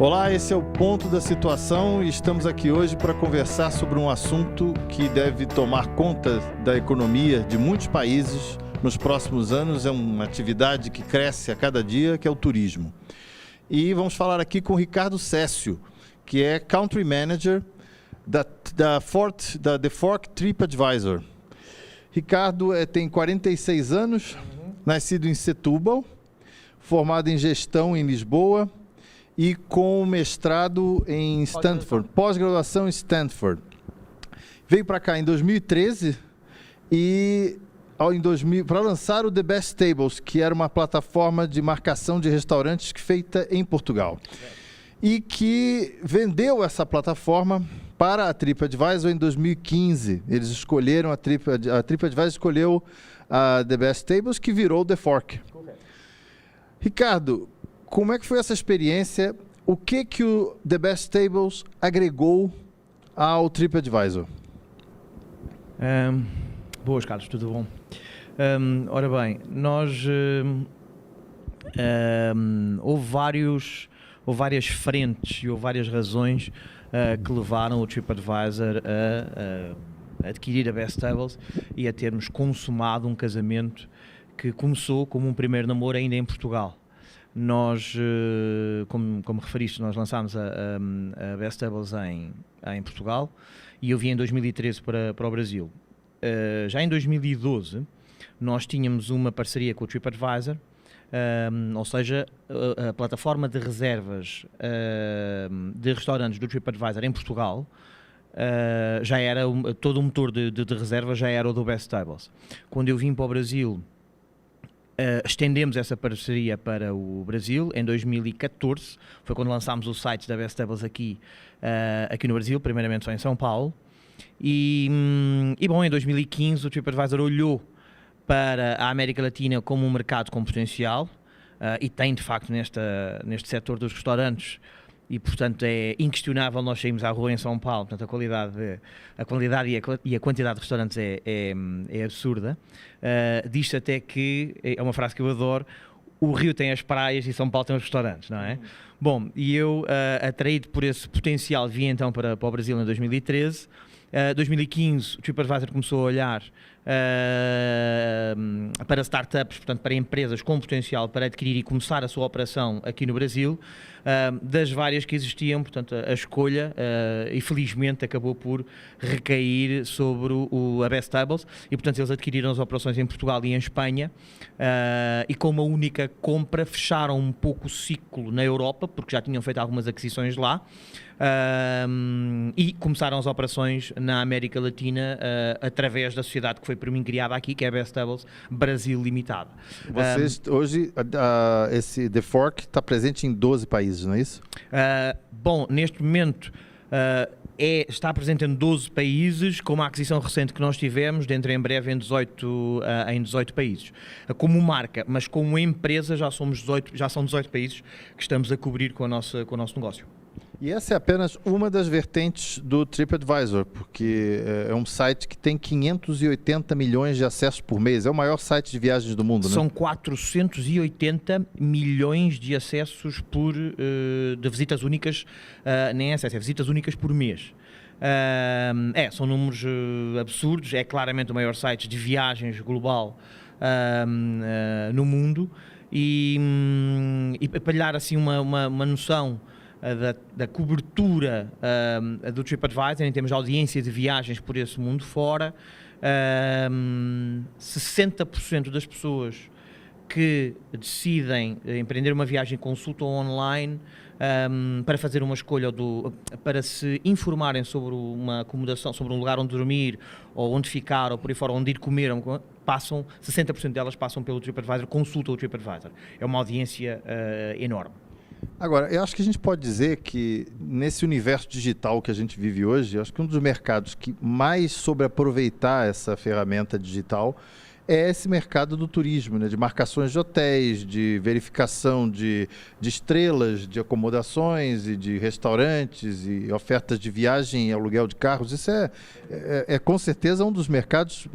Olá, esse é o Ponto da Situação e estamos aqui hoje para conversar sobre um assunto que deve tomar conta da economia de muitos países nos próximos anos. É uma atividade que cresce a cada dia, que é o turismo. E vamos falar aqui com o Ricardo Cécio, que é Country Manager da The Fork TripAdvisor. Ricardo tem 46 anos, nascido em Setúbal, formado em gestão em Lisboa e com mestrado em Stanford, pós-graduação em Stanford. Veio para cá em 2013 e para lançar o The Best Tables, que era uma plataforma de marcação de restaurantes feita em Portugal. E que vendeu essa plataforma para a TripAdvisor em 2015. Eles escolheram, a TripAdvisor escolheu a The Best Tables, que virou The Fork. Ricardo, como é que foi essa experiência? O que o The Best Tables agregou ao TripAdvisor? Boas, Carlos, tudo bom? Ora bem, houve várias frentes e houve várias razões que levaram o TripAdvisor a adquirir a Best Tables e a termos consumado um casamento que começou como um primeiro namoro ainda em Portugal. Nós, como referiste, nós lançámos a Best Tables em Portugal e eu vim em 2013 para o Brasil. Já em 2012 nós tínhamos uma parceria com o TripAdvisor, ou seja, a plataforma de reservas de restaurantes do TripAdvisor em Portugal já era todo o motor de reserva já era o do Best Tables. Quando eu vim para o Brasil, estendemos essa parceria para o Brasil em 2014, foi quando lançámos o site da Best Tables aqui no Brasil, primeiramente só em São Paulo, e bom, em 2015 o TripAdvisor olhou para a América Latina como um mercado com potencial, e tem de facto neste setor dos restaurantes, e portanto é inquestionável. Nós saímos à rua em São Paulo, portanto a qualidade e a quantidade de restaurantes é absurda. Diz-se até que, é uma frase que eu adoro, o Rio tem as praias e São Paulo tem os restaurantes, não é? Bom, e eu, atraído por esse potencial, vim então para o Brasil em 2013. 2015 o TripAdvisor começou a olhar para startups, portanto para empresas com potencial para adquirir e começar a sua operação aqui no Brasil. Das várias que existiam, portanto a escolha, infelizmente, acabou por recair sobre a Best Tables e portanto eles adquiriram as operações em Portugal e em Espanha, e com uma única compra fecharam um pouco o ciclo na Europa, porque já tinham feito algumas aquisições lá. E começaram as operações na América Latina através da sociedade que foi por mim criada aqui, que é a Best Tables Brasil Limitada. Vocês, hoje, esse The Fork está presente em 12 países, não é isso? Bom, neste momento está presente em 12 países, com uma aquisição recente que nós tivemos, dentro em breve em 18 países. Como marca, mas como empresa já são 18 países que estamos a cobrir com o nosso negócio. E essa é apenas uma das vertentes do TripAdvisor, porque é um site que tem 580 milhões de acessos por mês. É o maior site de viagens do mundo, né? São 480 milhões de acessos de visitas únicas, nem acesso, é visitas únicas por mês. São números absurdos, é claramente o maior site de viagens global no mundo, e para lhe dar assim uma noção da cobertura do TripAdvisor em termos de audiência de viagens por esse mundo fora, 60% das pessoas que decidem empreender uma viagem consultam online para fazer uma escolha para se informarem sobre uma acomodação, sobre um lugar onde dormir ou onde ficar ou por aí fora, onde ir comer. 60% delas passam pelo TripAdvisor, consultam o TripAdvisor. É uma audiência enorme. Agora, eu acho que a gente pode dizer que nesse universo digital que a gente vive hoje, eu acho que um dos mercados que mais soube aproveitar essa ferramenta digital é esse mercado do turismo, né? De marcações de hotéis, de verificação de estrelas, de acomodações e de restaurantes e ofertas de viagem e aluguel de carros. Isso é com certeza um dos mercados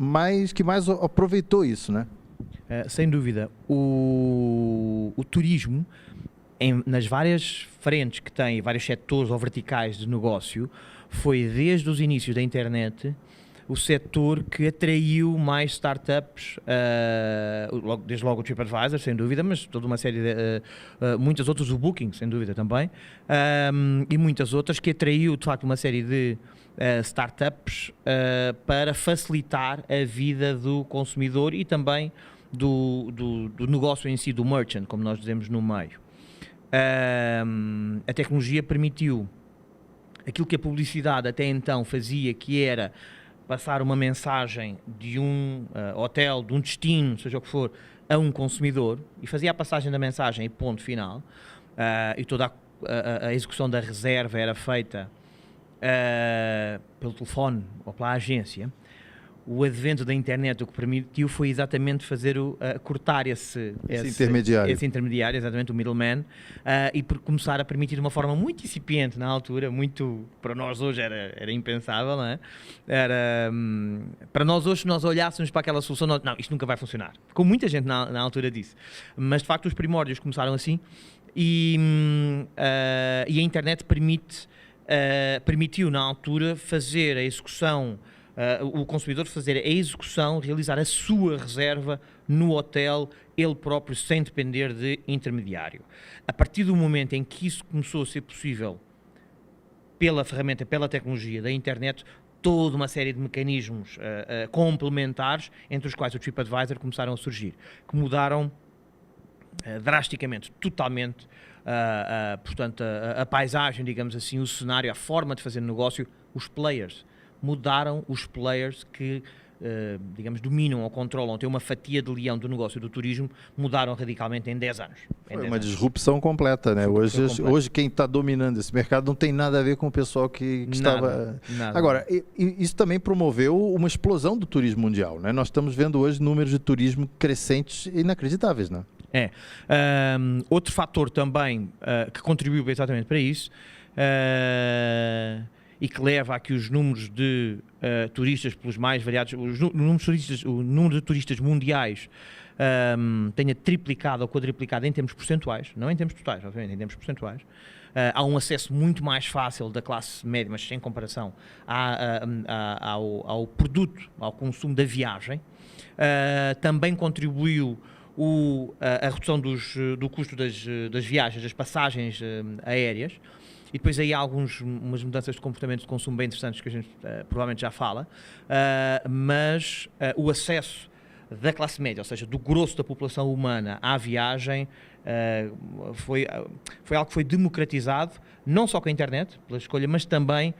que mais aproveitou isso, né? Sem dúvida. O turismo nas várias frentes que tem, vários setores ou verticais de negócio, foi desde os inícios da internet o setor que atraiu mais startups, desde logo o TripAdvisor, sem dúvida, mas toda uma série de muitas outras, o Booking, sem dúvida também, e muitas outras, que atraiu de facto uma série de startups para facilitar a vida do consumidor e também do negócio em si, do merchant, como nós dizemos no meio. A tecnologia permitiu aquilo que a publicidade até então fazia, que era passar uma mensagem de um hotel, de um destino, seja o que for, a um consumidor, e fazia a passagem da mensagem e ponto final, e toda a execução da reserva era feita pelo telefone ou pela agência. O advento da internet o que permitiu foi exatamente fazer cortar esse intermediário, exatamente o middleman, e começar a permitir de uma forma muito incipiente na altura, muito, para nós hoje era impensável, não é? Para nós hoje, se nós olhássemos para aquela solução, não, isto nunca vai funcionar. Como muita gente na altura disse. Mas de facto os primórdios começaram assim, e a internet permitiu na altura fazer a execução, o consumidor fazer a execução, realizar a sua reserva no hotel, ele próprio, sem depender de intermediário. A partir do momento em que isso começou a ser possível pela ferramenta, pela tecnologia da internet, toda uma série de mecanismos complementares, entre os quais o TripAdvisor começaram a surgir, que mudaram drasticamente, totalmente, portanto, a paisagem, digamos assim, o cenário, a forma de fazer negócio, os players. Mudaram os players que, digamos, dominam ou controlam, têm uma fatia de leão do negócio do turismo, mudaram radicalmente em 10 anos. Foi uma disrupção completa, né? Hoje quem está dominando esse mercado não tem nada a ver com o pessoal que estava... Nada. Agora, isso também promoveu uma explosão do turismo mundial, né? Nós estamos vendo hoje números de turismo crescentes inacreditáveis, né? Outro fator também que contribuiu exatamente para isso, e que leva a que os números de turistas pelos mais variados, o número de turistas mundiais tenha triplicado ou quadriplicado em termos percentuais, não em termos totais, obviamente, em termos percentuais. Há um acesso muito mais fácil da classe média, mas sem comparação, ao produto, ao consumo da viagem. Também contribuiu a redução do custo das viagens, das passagens aéreas. E depois aí há umas mudanças de comportamento de consumo bem interessantes que a gente provavelmente já fala, mas o acesso da classe média, ou seja, do grosso da população humana à viagem, foi algo que foi democratizado, não só com a internet, pela escolha, mas também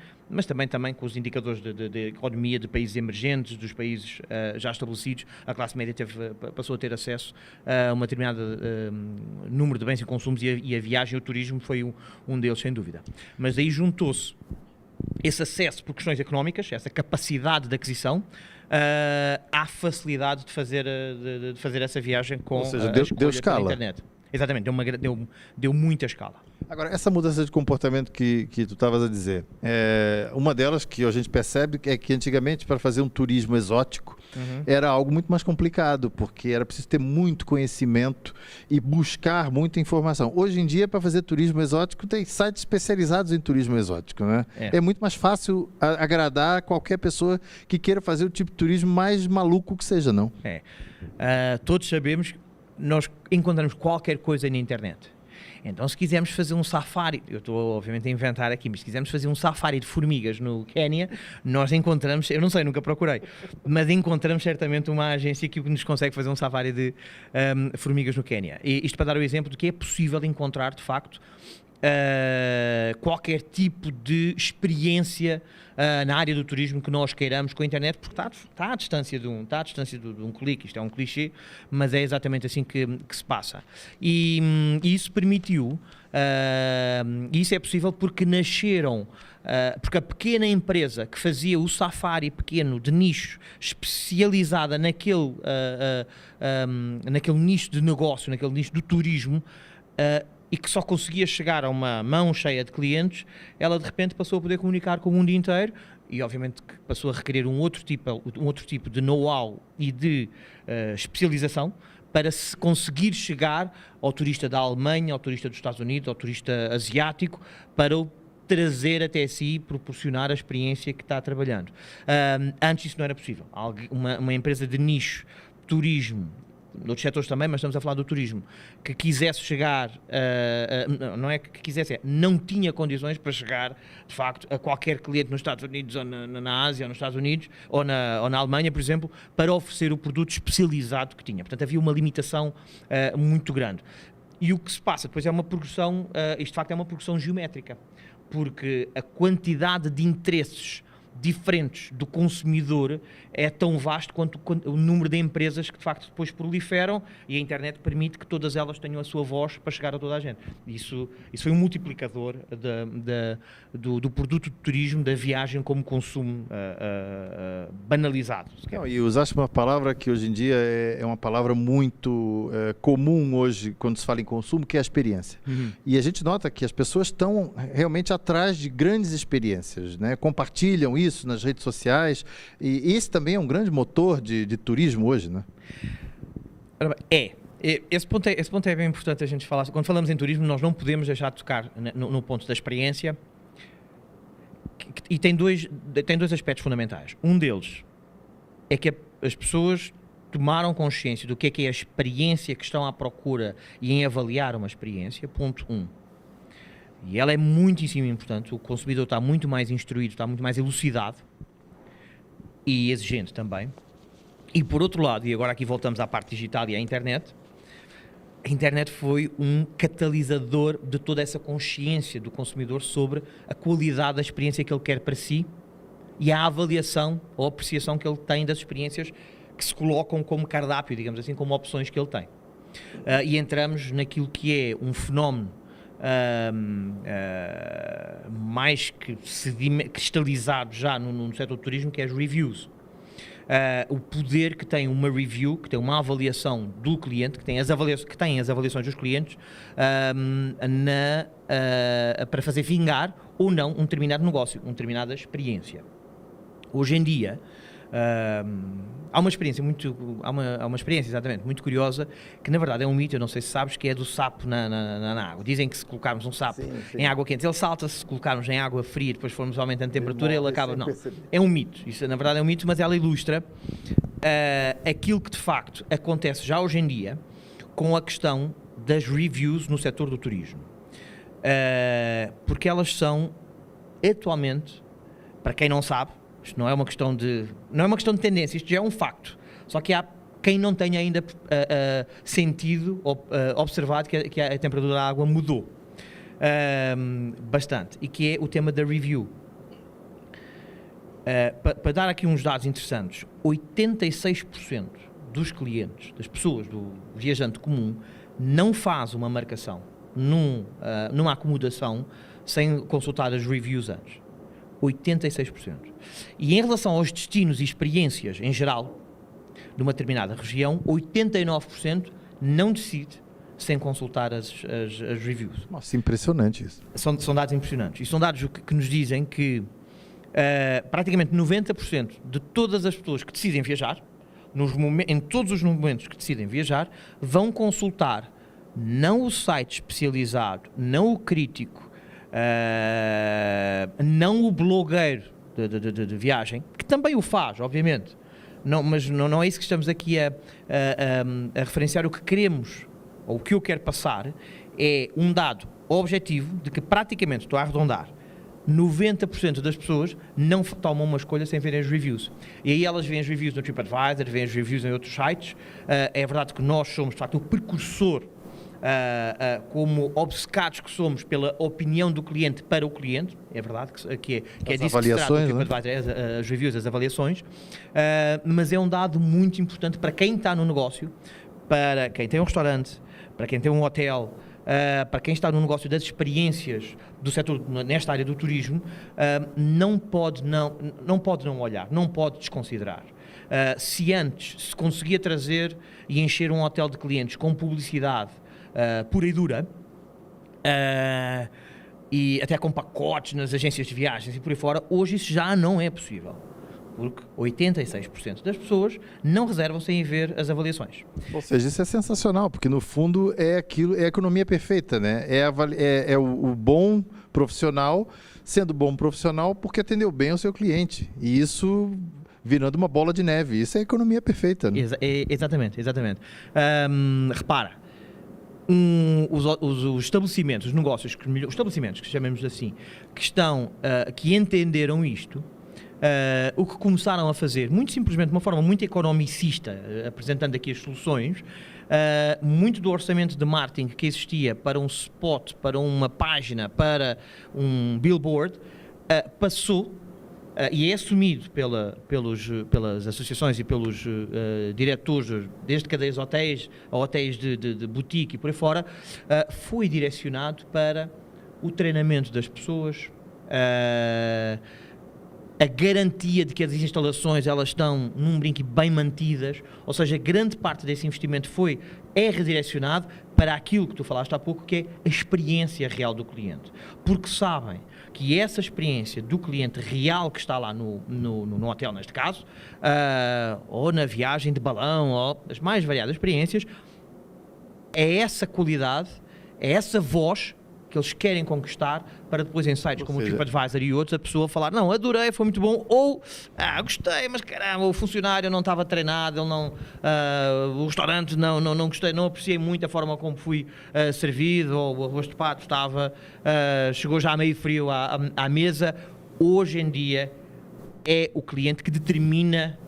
com os indicadores de economia de países emergentes, dos países já estabelecidos. A classe média passou a ter acesso a um determinado número de bens e consumos, e a viagem e o turismo foi um deles, sem dúvida. Mas aí juntou-se esse acesso por questões económicas, essa capacidade de aquisição, à facilidade de fazer essa viagem com, ou seja, a escolha deu escala. pela internet. Exatamente, deu muita escala. Agora, essa mudança de comportamento que tu estavas a dizer, uma delas que a gente percebe é que antigamente, para fazer um turismo exótico, era algo muito mais complicado, porque era preciso ter muito conhecimento e buscar muita informação. Hoje em dia, para fazer turismo exótico, tem sites especializados em turismo exótico, né? É muito mais fácil agradar qualquer pessoa que queira fazer o tipo de turismo mais maluco que seja, não? Todos sabemos que nós encontramos qualquer coisa na internet. Então, se quisermos fazer um safari, eu estou obviamente a inventar aqui, mas se quisermos fazer um safari de formigas no Quénia, nós encontramos, eu não sei, nunca procurei, mas encontramos certamente uma agência que nos consegue fazer um safari de formigas no Quénia. E isto para dar o exemplo de que é possível encontrar, de facto, qualquer tipo de experiência na área do turismo que nós queiramos com a internet, porque está à distância de um clique. Isto é um clichê, mas é exatamente assim que se passa. E isso permitiu, e isso é possível porque nasceram, porque a pequena empresa que fazia o safari pequeno de nicho, especializada naquele nicho de negócio, naquele nicho do turismo, e que só conseguia chegar a uma mão cheia de clientes, ela de repente passou a poder comunicar com o mundo inteiro, e obviamente que passou a requerer um outro tipo de know-how e de especialização para se conseguir chegar ao turista da Alemanha, ao turista dos Estados Unidos, ao turista asiático, para o trazer até si e proporcionar a experiência que está trabalhando. Antes isso não era possível. Uma empresa de nicho, turismo, de outros setores também, mas estamos a falar do turismo, que quisesse chegar, não é que quisesse, não tinha condições para chegar, de facto, a qualquer cliente nos Estados Unidos ou na Ásia, ou nos Estados Unidos, ou na Alemanha, por exemplo, para oferecer o produto especializado que tinha. Portanto, havia uma limitação muito grande. E o que se passa depois é uma progressão, isto de facto é uma progressão geométrica, porque a quantidade de interesses diferentes do consumidor é tão vasto quanto o número de empresas que de facto depois proliferam, e a internet permite que todas elas tenham a sua voz para chegar a toda a gente. Isso foi um multiplicador do produto de turismo, da viagem como consumo banalizado. Não, e usaste uma palavra que hoje em dia é uma palavra muito comum hoje quando se fala em consumo, que é a experiência. E a gente nota que as pessoas estão realmente atrás de grandes experiências, né? Compartilham isso nas redes sociais, e esse também é um grande motor de turismo hoje, né? Esse ponto é bem importante a gente falar. Quando falamos em turismo, nós não podemos deixar de tocar no ponto da experiência, e tem dois aspectos fundamentais. Um deles é que as pessoas tomaram consciência do que é a experiência que estão à procura e em avaliar uma experiência, ponto 1. E ela é muitíssimo importante. O consumidor está muito mais instruído, está muito mais elucidado e exigente também. E por outro lado, e agora aqui voltamos à parte digital e à internet, a internet foi um catalisador de toda essa consciência do consumidor sobre a qualidade da experiência que ele quer para si e a avaliação ou apreciação que ele tem das experiências que se colocam como cardápio, digamos assim, como opções que ele tem. E entramos naquilo que é um fenómeno mais que cristalizado já no setor do turismo, que é as reviews. O poder que tem uma review, que tem uma avaliação do cliente, que tem as avaliações dos clientes, para fazer vingar ou não um determinado negócio, uma determinada experiência. Hoje em dia, há uma experiência exatamente muito curiosa, que na verdade é um mito, eu não sei se sabes, que é do sapo na água. Dizem que se colocarmos um sapo em água quente, ele salta, se colocarmos em água fria, depois formos aumentando a temperatura, ele acaba... Não, é um mito, isso na verdade é um mito, mas ela ilustra aquilo que de facto acontece já hoje em dia com a questão das reviews no setor do turismo. Porque elas são atualmente, para quem não sabe, isto não é uma questão de tendência, isto já é um facto. Só que há quem não tenha ainda sentido ou observado que a temperatura da água mudou bastante, e que é o tema da review. Para dar aqui uns dados interessantes, 86% dos clientes, das pessoas, do viajante comum, não faz uma marcação numa acomodação sem consultar as reviews antes. 86%. E em relação aos destinos e experiências em geral, de uma determinada região, 89% não decide sem consultar as reviews. Nossa, impressionante isso. São dados impressionantes. E são dados que nos dizem que praticamente 90% de todas as pessoas que decidem viajar, em todos os momentos que decidem viajar, vão consultar não o site especializado, não o crítico, não o blogueiro de viagem, que também o faz, obviamente, mas não é isso que estamos aqui a referenciar. O que queremos, ou o que eu quero passar, é um dado objetivo de que praticamente, estou a arredondar, 90% das pessoas não tomam uma escolha sem verem as reviews. E aí elas veem as reviews no TripAdvisor, veem as reviews em outros sites. É verdade que nós somos, de facto, o precursor, como obcecados que somos pela opinião do cliente para o cliente. É verdade que é disso que se trata o TripAdvisor, as reviews, as avaliações. Mas é um dado muito importante para quem está no negócio, para quem tem um restaurante, para quem tem um hotel, para quem está no negócio das experiências do setor, nesta área do turismo, não pode não olhar, não pode desconsiderar. Se antes se conseguia trazer e encher um hotel de clientes com publicidade pura e dura, e até com pacotes nas agências de viagens e por aí fora, hoje isso já não é possível. porque 86% das pessoas não reservam sem ver as avaliações. Ou seja, isso é sensacional, porque no fundo é a economia perfeita, né? É o bom profissional sendo bom profissional porque atendeu bem ao seu cliente. E isso virando uma bola de neve. Isso é a economia perfeita, né? Exatamente. Repara, os estabelecimentos, os negócios, os estabelecimentos, que chamemos assim, que entenderam isto, o que começaram a fazer, muito simplesmente de uma forma muito economicista, apresentando aqui as soluções, muito do orçamento de marketing que existia para um spot, para uma página, para um billboard, passou e é assumido pelas associações e pelos diretores, desde cadeias de hotéis a hotéis de boutique e por aí fora, foi direcionado para o treinamento das pessoas, a garantia de que as instalações elas estão num brinco bem mantidas, ou seja, grande parte desse investimento é redirecionado para aquilo que tu falaste há pouco, que é a experiência real do cliente. Porque sabem que essa experiência do cliente real que está lá no hotel, neste caso, ou na viagem de balão, ou as mais variadas experiências, é essa qualidade, é essa voz que eles querem conquistar para depois em sites como o TripAdvisor e outros a pessoa falar, não, adorei, foi muito bom, ou gostei, mas caramba, o funcionário não estava treinado, ele não, o restaurante não gostei, não apreciei muito a forma como fui servido, ou o arroz de pato chegou já meio frio à mesa. Hoje em dia é o cliente que determina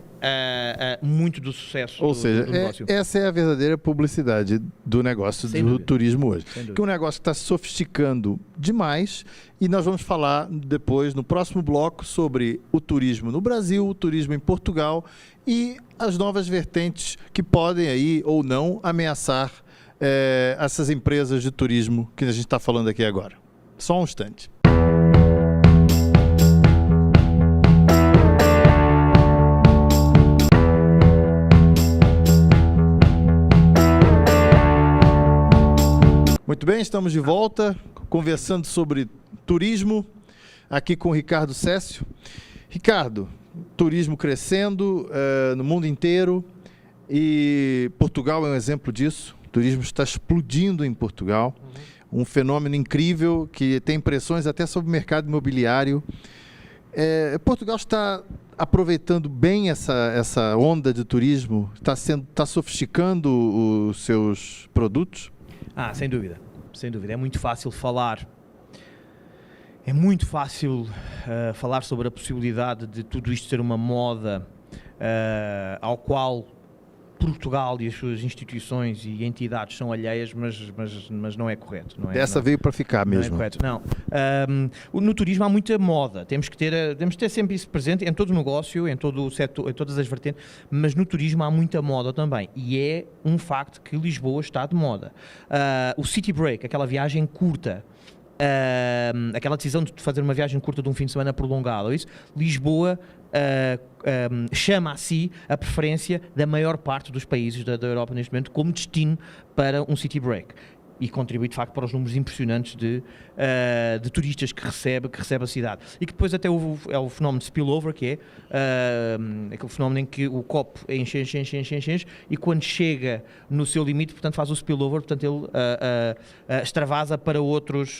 muito do sucesso. Ou seja, do negócio. Essa é a verdadeira publicidade do negócio do turismo hoje. Que é um negócio que está se sofisticando demais, e nós vamos falar depois, no próximo bloco, sobre o turismo no Brasil, o turismo em Portugal e as novas vertentes que podem aí ou não ameaçar essas empresas de turismo que a gente está falando aqui agora. Só um instante. Muito bem, estamos de volta, conversando sobre turismo, aqui com o Ricardo Cécio. Ricardo, turismo crescendo no mundo inteiro, e Portugal é um exemplo disso. O turismo está explodindo em Portugal, um fenômeno incrível que tem impressões até sobre o mercado imobiliário. Portugal está aproveitando bem essa onda de turismo, está sofisticando os seus produtos? Sem dúvida, sem dúvida. É muito fácil falar. É muito fácil falar sobre a possibilidade de tudo isto ser uma moda ao qual Portugal e as suas instituições e entidades são alheias, mas não é correto. Essa veio para ficar mesmo. Não é correto, não. No turismo há muita moda, temos que ter sempre isso presente em todo o negócio, em todo o setor, em todas as vertentes, mas no turismo há muita moda também, e é um facto que Lisboa está de moda. O city break, aquela viagem curta, aquela decisão de fazer uma viagem curta de um fim de semana prolongado, isso, Lisboa chama a si a preferência da maior parte dos países da Europa neste momento como destino para um city break. E contribui de facto para os números impressionantes de turistas que recebe a cidade. E que depois até é o fenómeno de spillover, que é aquele fenómeno em que o copo enche, e quando chega no seu limite, portanto faz o spillover, portanto ele extravasa para outras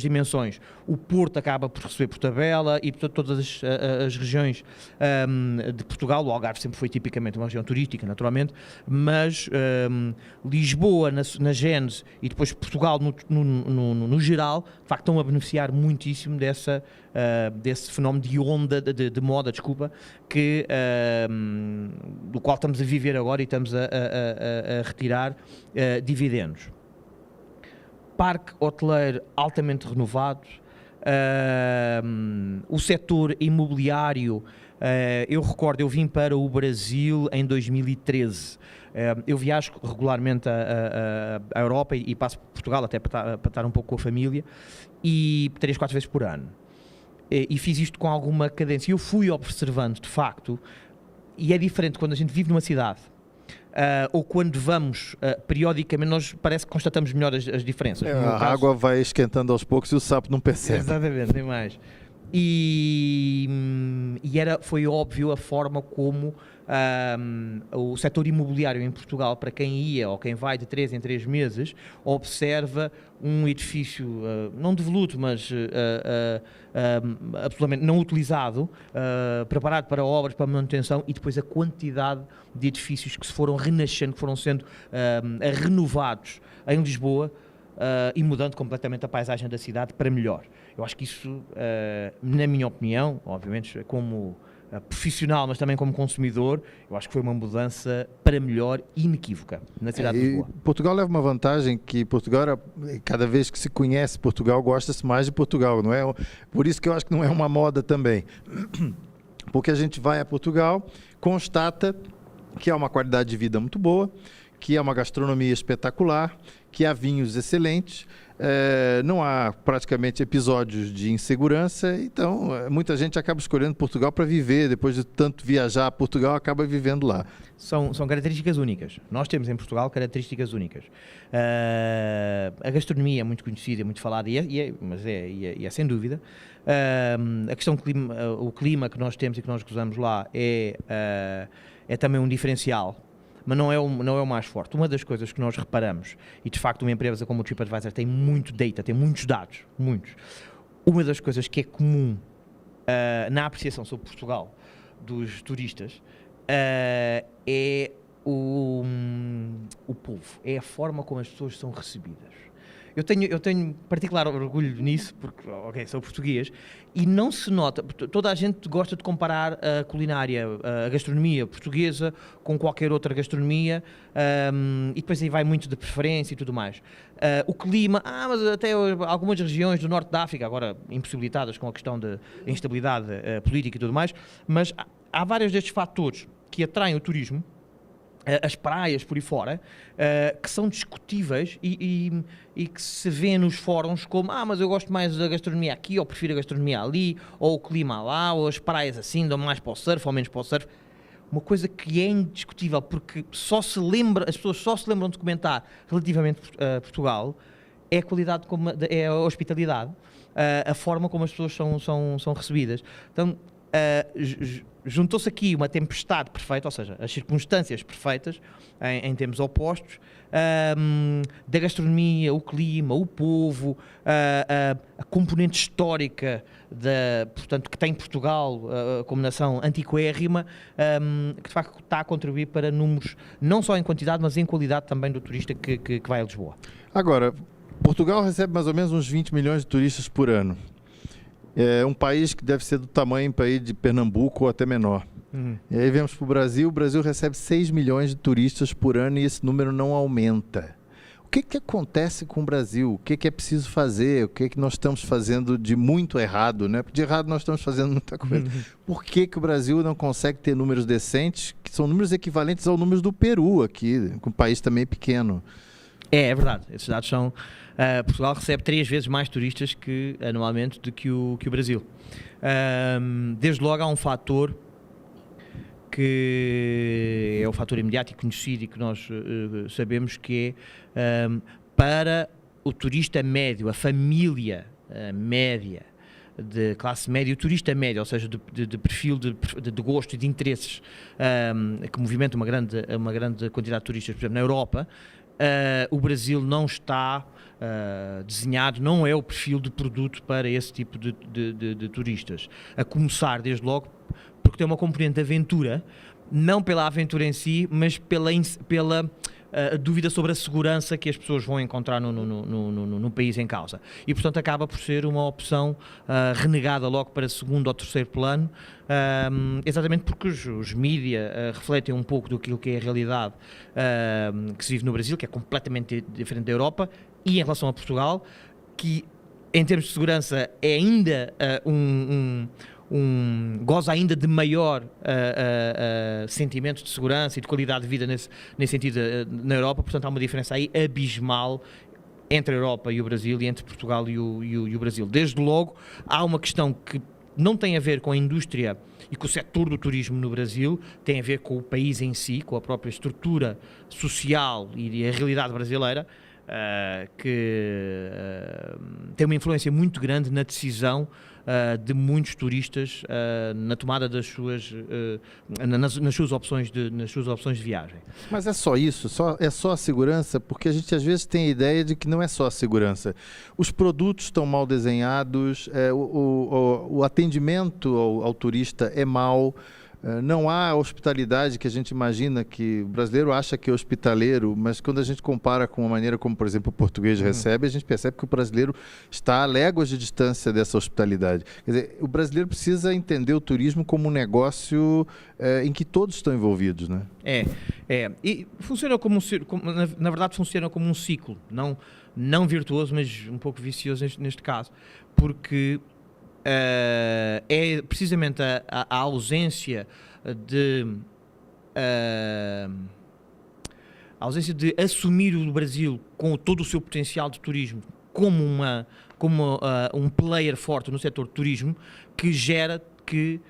dimensões. O Porto acaba por receber por tabela, e portanto todas as regiões de Portugal, o Algarve sempre foi tipicamente uma região turística, naturalmente, mas Lisboa na gênese e depois Portugal no geral, de facto estão a beneficiar muitíssimo desse fenómeno de onda de moda, do qual estamos a viver agora e estamos a retirar dividendos. Parque hoteleiro altamente renovado, o setor imobiliário, eu vim para o Brasil em 2013. Eu viajo regularmente à Europa e passo por Portugal até para estar um pouco com a família, e 3-4 vezes por ano. E fiz isto com alguma cadência. Eu fui observando, de facto, e é diferente quando a gente vive numa cidade ou quando vamos periodicamente, nós parece que constatamos melhor as diferenças. A água vai esquentando aos poucos e o sapo não percebe. Exatamente, nem mais. e foi óbvio a forma como o setor imobiliário em Portugal, para quem ia ou quem vai de 3 em 3 meses, observa um edifício não devoluto, mas absolutamente não utilizado, preparado para obras, para manutenção, e depois a quantidade de edifícios que se foram renascendo, que foram sendo renovados em Lisboa, e mudando completamente a paisagem da cidade para melhor. Eu acho que isso, na minha opinião, obviamente como profissional, mas também como consumidor, eu acho que foi uma mudança para melhor inequívoca na cidade de Lisboa. Portugal leva uma vantagem que Portugal, cada vez que se conhece Portugal, gosta-se mais de Portugal, não é? Por isso que eu acho que não é uma moda também. Porque a gente vai a Portugal, constata que há uma qualidade de vida muito boa, que há uma gastronomia espetacular, que há vinhos excelentes, não há praticamente episódios de insegurança, então muita gente acaba escolhendo Portugal para viver, depois de tanto viajar a Portugal, acaba vivendo lá. São características únicas. Nós temos em Portugal características únicas. A gastronomia é muito conhecida, é muito falada, mas é sem dúvida. A questão o clima que nós temos e que nós gozamos lá é também um diferencial, mas não é o mais forte. Uma das coisas que nós reparamos, e de facto uma empresa como o TripAdvisor tem muito data, tem muitos dados, muitos. Uma das coisas que é comum na apreciação sobre Portugal dos turistas é o povo, é a forma como as pessoas são recebidas. Eu tenho particular orgulho nisso, porque, sou português, e não se nota, toda a gente gosta de comparar a culinária, a gastronomia portuguesa com qualquer outra gastronomia, e depois aí vai muito de preferência e tudo mais. O clima, mas até algumas regiões do norte da África, agora impossibilitadas com a questão da instabilidade política e tudo mais, mas há vários destes fatores que atraem o turismo, as praias por aí fora, que são discutíveis e que se vê nos fóruns como mas eu gosto mais da gastronomia aqui, ou prefiro a gastronomia ali, ou o clima lá, ou as praias assim, dão mais para o surf ou menos para o surf. Uma coisa que é indiscutível, porque as pessoas só se lembram de comentar relativamente a Portugal, é a qualidade, é a hospitalidade, a forma como as pessoas são recebidas. Então, juntou-se aqui uma tempestade perfeita, ou seja, as circunstâncias perfeitas, em termos opostos, da gastronomia, o clima, o povo, a componente histórica portanto, que tem Portugal como nação antiquérrima, que de facto está a contribuir para números, não só em quantidade, mas em qualidade também do turista que vai a Lisboa. Agora, Portugal recebe mais ou menos uns 20 milhões de turistas por ano. É um país que deve ser do tamanho de Pernambuco ou até menor. E aí vemos para o Brasil recebe 6 milhões de turistas por ano e esse número não aumenta. O que acontece com o Brasil? O que é preciso fazer? O que nós estamos fazendo de muito errado, né? Porque de errado nós estamos fazendo muita coisa. Por que o Brasil não consegue ter números decentes, que são números equivalentes aos números do Peru aqui, um país também pequeno? É verdade, esses dados são... Portugal recebe 3 vezes mais turistas anualmente do que o Brasil. Desde logo há um fator que é o fator imediato e conhecido e que nós sabemos que é para o turista médio, a família média, de classe média, o turista médio, ou seja, de perfil de gosto e de interesses, que movimenta uma grande quantidade de turistas, por exemplo, na Europa, o Brasil não está desenhado, não é o perfil de produto para esse tipo de turistas. A começar, desde logo, porque tem uma componente de aventura, não pela aventura em si, mas pela dúvida sobre a segurança que as pessoas vão encontrar no país em causa. E, portanto, acaba por ser uma opção renegada logo para segundo ou terceiro plano, exatamente porque os mídia refletem um pouco daquilo que é a realidade que se vive no Brasil, que é completamente diferente da Europa, e em relação a Portugal, que em termos de segurança é ainda goza ainda de maior sentimento de segurança e de qualidade de vida nesse sentido na Europa. Portanto há uma diferença aí abismal entre a Europa e o Brasil e entre Portugal e o Brasil. Desde logo há uma questão que não tem a ver com a indústria e com o setor do turismo no Brasil, tem a ver com o país em si, com a própria estrutura social e a realidade brasileira, que tem uma influência muito grande na decisão de muitos turistas na tomada das suas, nas suas opções de viagem. Mas é só isso? É só a segurança? Porque a gente às vezes tem a ideia de que não é só a segurança. Os produtos estão mal desenhados, o atendimento ao turista é mau. Não há a hospitalidade que a gente imagina, que o brasileiro acha que é hospitaleiro, mas quando a gente compara com a maneira como, por exemplo, o português recebe, a gente percebe que o brasileiro está a léguas de distância dessa hospitalidade. Quer dizer, o brasileiro precisa entender o turismo como um negócio em que todos estão envolvidos, né? E funciona na verdade funciona como um ciclo, não virtuoso, mas um pouco vicioso neste caso, porque é precisamente a ausência de assumir o Brasil com todo o seu potencial de turismo como um player forte no setor de turismo, que gera que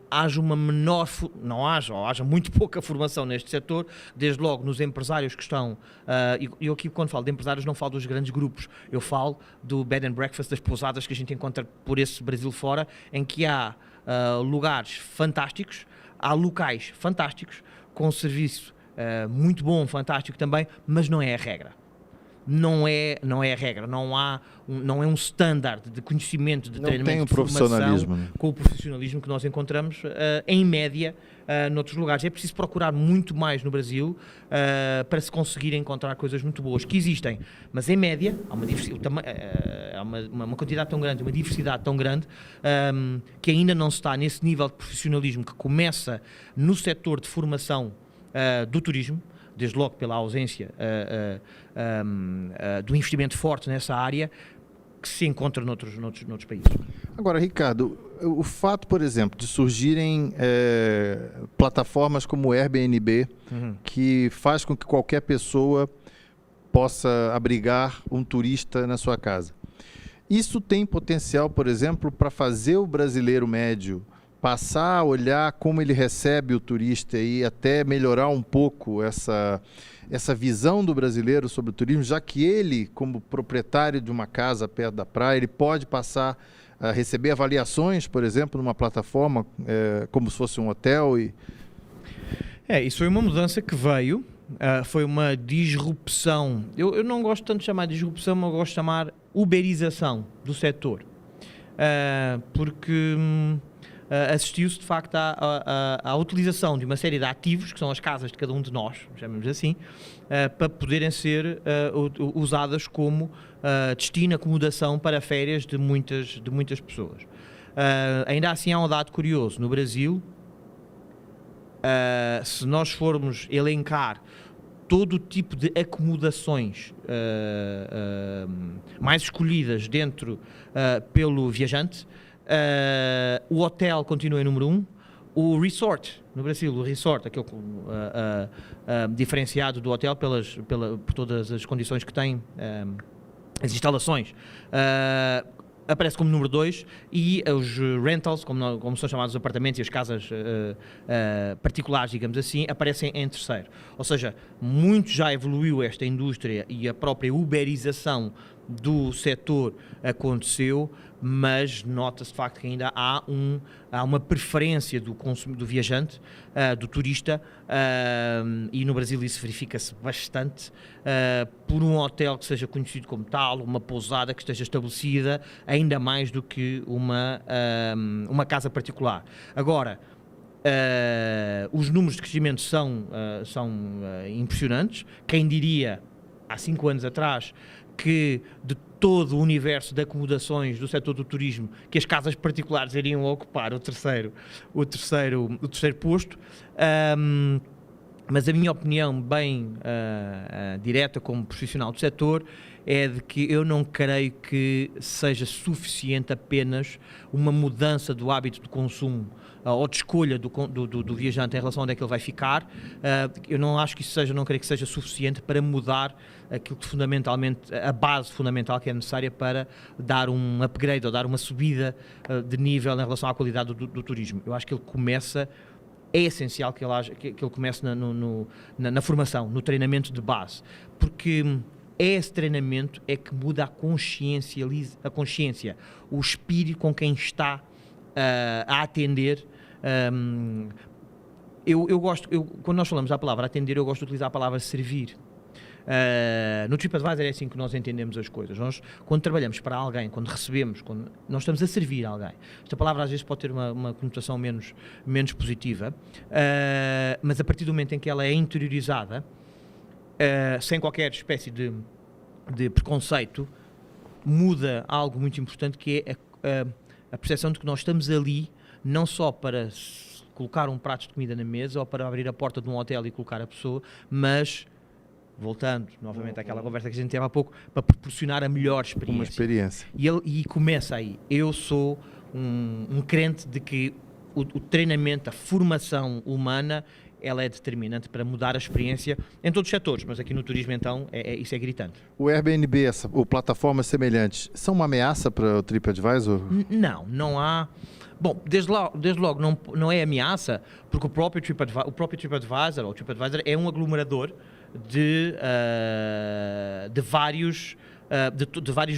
haja uma menor, ou haja muito pouca formação neste setor, desde logo nos empresários que estão, eu aqui quando falo de empresários não falo dos grandes grupos, eu falo do bed and breakfast, das pousadas que a gente encontra por esse Brasil fora, em que há lugares fantásticos, há locais fantásticos, com serviço muito bom, fantástico também, mas não é a regra. Não é a regra, não é um standard de conhecimento, de treinamento, de formação, com o profissionalismo que nós encontramos em média noutros lugares. É preciso procurar muito mais no Brasil para se conseguir encontrar coisas muito boas que existem, mas em média há uma quantidade tão grande, uma diversidade tão grande, que ainda não se está nesse nível de profissionalismo que começa no setor de formação do turismo, desde logo pela ausência do investimento forte nessa área, que se encontra noutros países. Agora, Ricardo, o fato, por exemplo, de surgirem plataformas como o Airbnb, que faz com que qualquer pessoa possa abrigar um turista na sua casa. Isso tem potencial, por exemplo, para fazer o brasileiro médio passar a olhar como ele recebe o turista e até melhorar um pouco essa visão do brasileiro sobre o turismo, já que ele, como proprietário de uma casa perto da praia, ele pode passar a receber avaliações, por exemplo, numa plataforma como se fosse um hotel. Isso foi uma mudança que veio, foi uma disrupção. Eu não gosto tanto de chamar de disrupção, mas eu gosto de chamar uberização do setor, porque assistiu-se de facto à utilização de uma série de ativos, que são as casas de cada um de nós, chamamos assim, para poderem ser usadas como destino, acomodação para férias de muitas pessoas. Ainda assim há um dado curioso, no Brasil, se nós formos elencar todo o tipo de acomodações mais escolhidas pelo viajante, o hotel continua em número 1, o resort, no Brasil, aquele diferenciado do hotel por todas as condições que tem, as instalações, aparece como número 2, e os rentals, como são chamados os apartamentos e as casas particulares, digamos assim, aparecem em terceiro. Ou seja, muito já evoluiu esta indústria e a própria uberização do setor aconteceu, mas nota-se de facto que ainda há uma preferência do viajante, do turista, e no Brasil isso verifica-se bastante, por um hotel que seja conhecido como tal, uma pousada que esteja estabelecida, ainda mais do que uma casa particular. Agora, os números de crescimento são impressionantes. Quem diria, há 5 anos atrás, que de todo o universo de acomodações do setor do turismo, que as casas particulares iriam ocupar o terceiro posto, mas a minha opinião bem direta como profissional do setor é de que eu não creio que seja suficiente apenas uma mudança do hábito de consumo ou de escolha do viajante em relação a onde é que ele vai ficar. Eu não creio que seja suficiente para mudar aquilo que fundamentalmente, a base fundamental que é necessária para dar um upgrade ou dar uma subida de nível em relação à qualidade do turismo. Eu acho que ele começa é essencial que ele comece na formação, no treinamento de base, porque esse treinamento é que muda a consciência, o espírito com quem está a atender. Quando nós falamos a palavra atender, eu gosto de utilizar a palavra servir. No TripAdvisor é assim que nós entendemos as coisas. Nós, quando trabalhamos para alguém, quando recebemos, nós estamos a servir alguém. Esta palavra às vezes pode ter uma conotação menos positiva, mas a partir do momento em que ela é interiorizada, sem qualquer espécie de preconceito, muda algo muito importante, que é a percepção de que nós estamos ali não só para colocar um prato de comida na mesa ou para abrir a porta de um hotel e colocar a pessoa, mas, voltando novamente àquela conversa que a gente teve há pouco, para proporcionar a melhor experiência. Uma experiência. E começa aí. Eu sou um crente de que o treinamento, a formação humana, ela é determinante para mudar a experiência em todos os setores, mas aqui no turismo então isso é gritante. O Airbnb, ou plataformas semelhantes, são uma ameaça para o TripAdvisor? Não há. Bom, desde logo não é ameaça, porque o próprio TripAdvisor, ou TripAdvisor, é um aglomerador de vários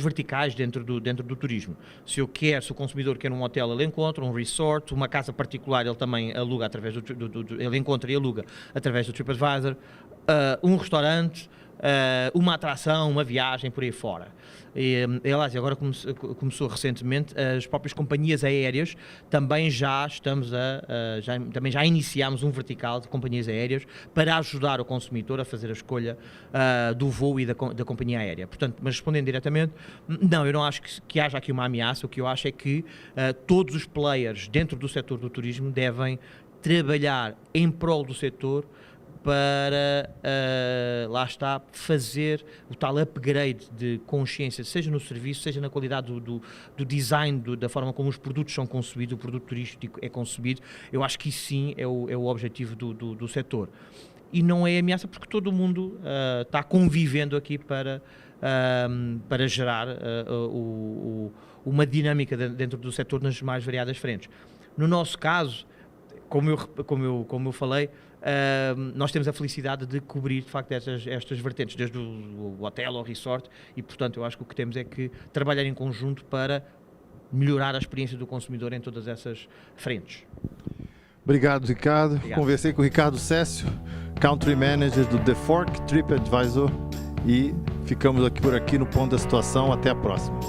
verticais dentro do turismo. Se o consumidor quer um hotel, ele encontra, um resort, uma casa particular, ele também aluga através ele encontra e aluga através do TripAdvisor, um restaurante, uma atração, uma viagem, por aí fora. Aliás, agora começou recentemente, as próprias companhias aéreas também já iniciámos um vertical de companhias aéreas para ajudar o consumidor a fazer a escolha do voo e da companhia aérea. Portanto, mas respondendo diretamente, não, eu não acho que haja aqui uma ameaça. O que eu acho é que todos os players dentro do setor do turismo devem trabalhar em prol do setor para, lá está, fazer o tal upgrade de consciência, seja no serviço, seja na qualidade do design, da forma como os produtos são concebidos, o produto turístico é concebido. Eu acho que isso sim é o objetivo do setor. E não é ameaça porque todo mundo está convivendo aqui para gerar uma dinâmica dentro do setor nas mais variadas frentes. No nosso caso, como eu falei, nós temos a felicidade de cobrir, de facto, estas vertentes, desde o hotel ao resort, e, portanto, eu acho que o que temos é que trabalhar em conjunto para melhorar a experiência do consumidor em todas essas frentes. Obrigado, Ricardo. Conversei com o Ricardo Cécio, Country Manager do The Fork TripAdvisor, e ficamos por aqui no Ponto da Situação. Até a próxima.